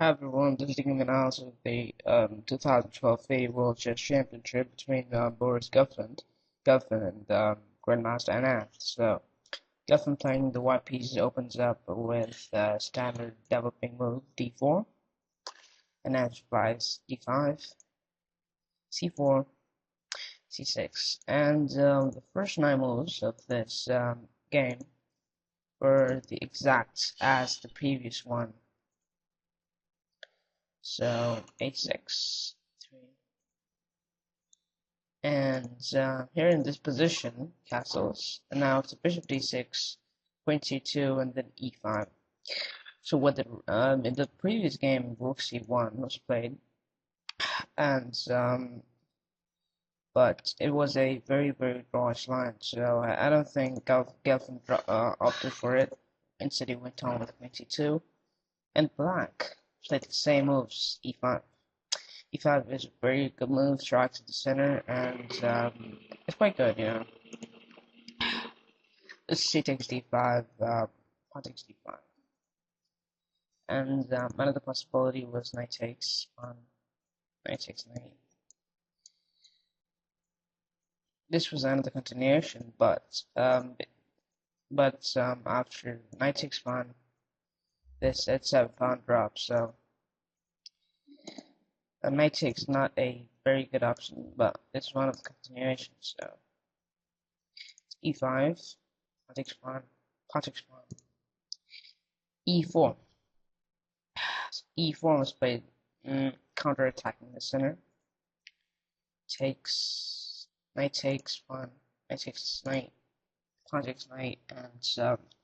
Hi everyone, this is the analysis of the 2012 Fide World Chess Championship between Boris Gelfand and Grandmaster Anand. So, Gelfand playing the white pieces opens up with standard developing move d4, Anand plays d5, c4, c6, and the first 9 moves of this game were the exact as the previous one. So h6, 3, and here in this position, castles, and now it's a bishop d6, queen c2, and then e5. So what in the previous game, rook c1 was played, and but it was a very drawish line, so I don't think Gelfand opted for it. Instead, he went on with queen c2, and black played the same moves, e5. e5 is a very good move, strike to the center, and it's quite good, you know. This c takes d5, pawn takes d5. And another possibility was knight takes on knight takes knight. This was another continuation, but after knight takes pawn, this h7 pawn drops, so a knight takes not a very good option, but it's one of the continuations. So e5, pawn takes pawn, pawn takes pawn, e4. e4 was played, counter-attacking the center. Takes, knight takes pawn, knight takes knight, pawn takes knight, and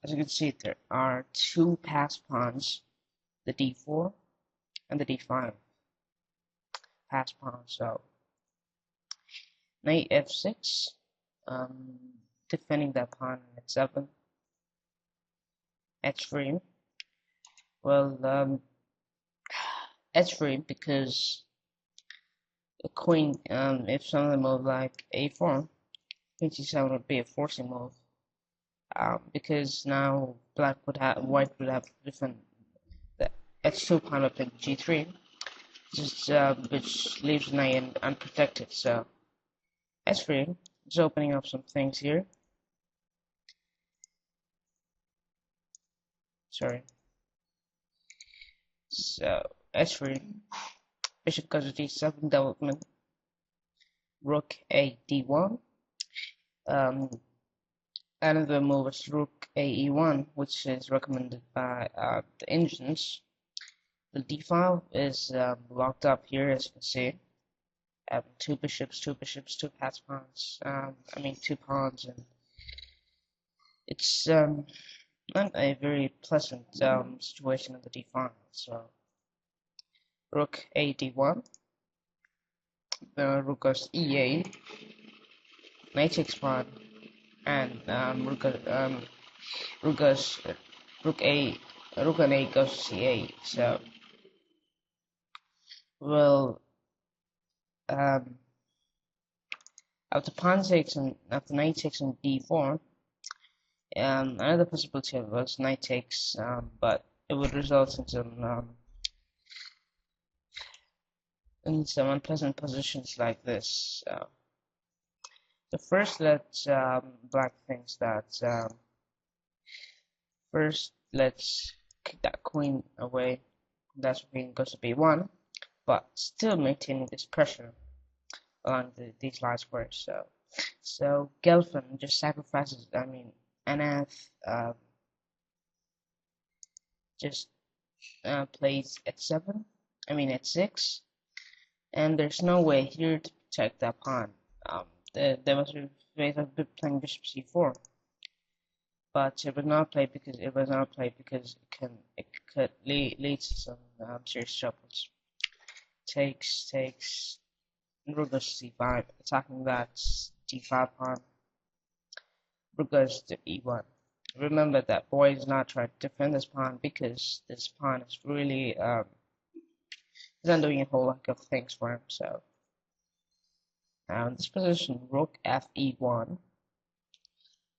as you can see, there are two passed pawns, the d4 and the d5 passed pawn. So knight f6, defending that pawn at 7, h3. Well, h3 because the queen, if someone move like a4, queen c7 would be a forcing move. Because now white would have different the h2 pawn up in g3, which leaves knight unprotected. So h3 is opening up some things here. Sorry. So h3, bishop goes to d7 development, rook a d1. Another move is rook a e1, which is recommended by the engines. The d file is locked up here, as you can see. Two bishops, two passed pawns. Two pawns, and it's not a very pleasant situation in the d file. So rook a d1, rook goes e8, knight takes pawn, and rook and a goes to c8. So well, after knight takes on d4, another possibility was knight takes, but it would result in some unpleasant positions like this. So first, let's black thinks that first let's kick that queen away. That queen goes to b1, but still maintaining this pressure along these large squares. So Gelfand just sacrifices. Anand just plays h7. h6, and there's no way here to protect that pawn. There was a way of playing bishop c4, but it was not played because it could lead to some serious troubles. Takes, and rook goes to c5, attacking that d5 pawn. Rook goes to e1. Remember that boy is not trying to defend this pawn because this pawn is really he's not doing a whole lot of things for him. So now in this position, rook fe1,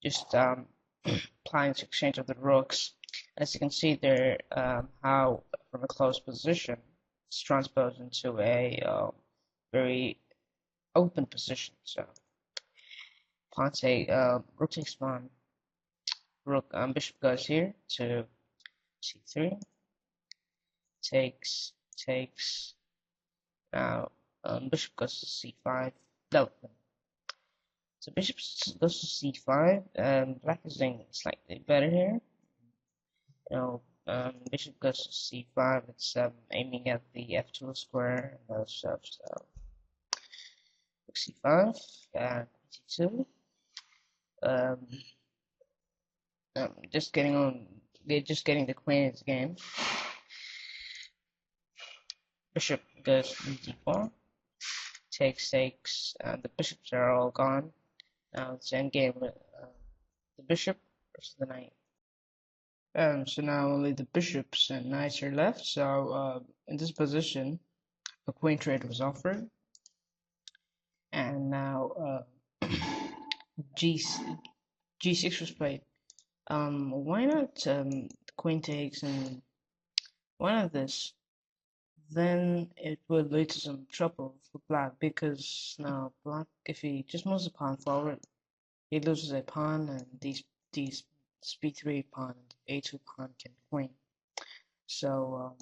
just applying to exchange of the rooks, As you can see there, how from a closed position it's transposed into a very open position. So pawn take, rook takes pawn, rook, bishop goes here to c3, takes. Now bishop goes to c5, development. So bishop goes to c5, and black is doing slightly better here. Bishop goes to c5. It's aiming at the f2 square and those stuff. So rook c5 and c2. Just getting on. They're just getting the queen in the game. Bishop goes to d4. Takes. The bishops are all gone. Now it's endgame with the bishop versus the knight. So now only the bishops and knights are left. So in this position, a queen trade was offered, and now G6 was played. Why not the queen takes, and why not this? Then it would lead to some trouble for black, because now black, if he just moves a pawn forward, he loses a pawn, and these b3 pawn and a2 pawn can queen. So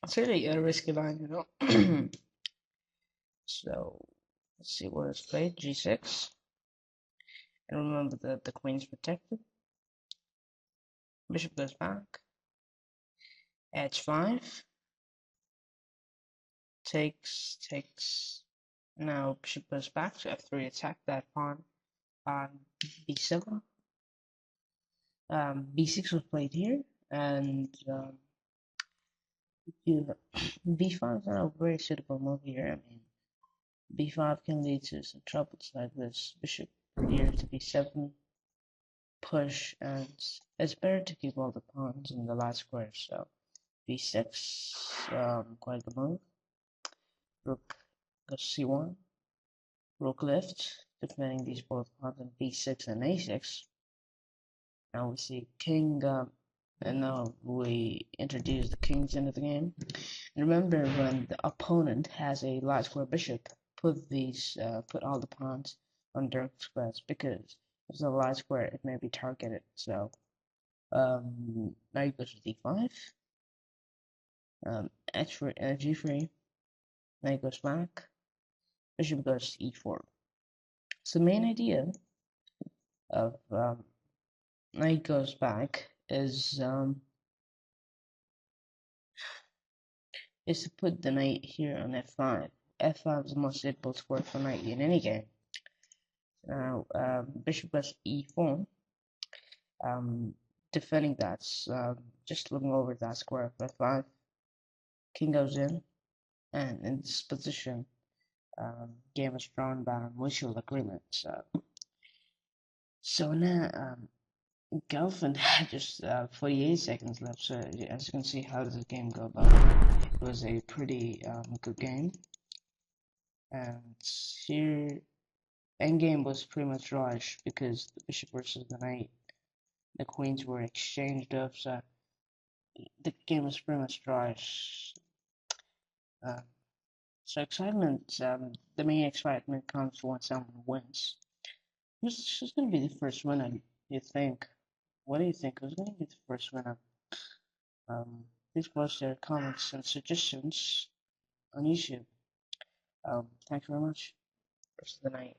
it's really a risky line, you know. So let's see what is played. G6, and remember that the queen is protected. Bishop goes back. H5. Takes. Now bishop goes back to f3. Attack that pawn on b7. B6 was played here, and b5 is not a very suitable move here. I mean, b5 can lead to some troubles like this. Bishop here to b7, push, and it's better to keep all the pawns in the last square. So b6, quite the move. Rook goes c1, rook left, defending these both pawns on b6 and a6. Now we see king, and now we introduce the kings into the game. And remember, when the opponent has a light square bishop, put all the pawns on dark squares, because if it's a light square, it may be targeted. So now you go to d5, g3, now he goes back, bishop goes to e4. So the main idea of knight goes back is to put the knight here on f5. f5 is the most suitable square for knight in any game. Now bishop goes e4. Defending that, just looking over that square of f5. King goes in, and in this position, game is drawn by mutual agreement. So now Gelfand had just 48 seconds left. So as you can see, how does the game go about? It was a pretty good game, and here endgame was pretty much drawish, because the bishop versus the knight, the queens were exchanged up, so the game was pretty much drawish. So excitement, the main excitement comes when someone wins. Who's going to be the first winner, you think? What do you think? Who's going to be the first winner? Please post your comments and suggestions on YouTube. Thanks very much. Rest of the night.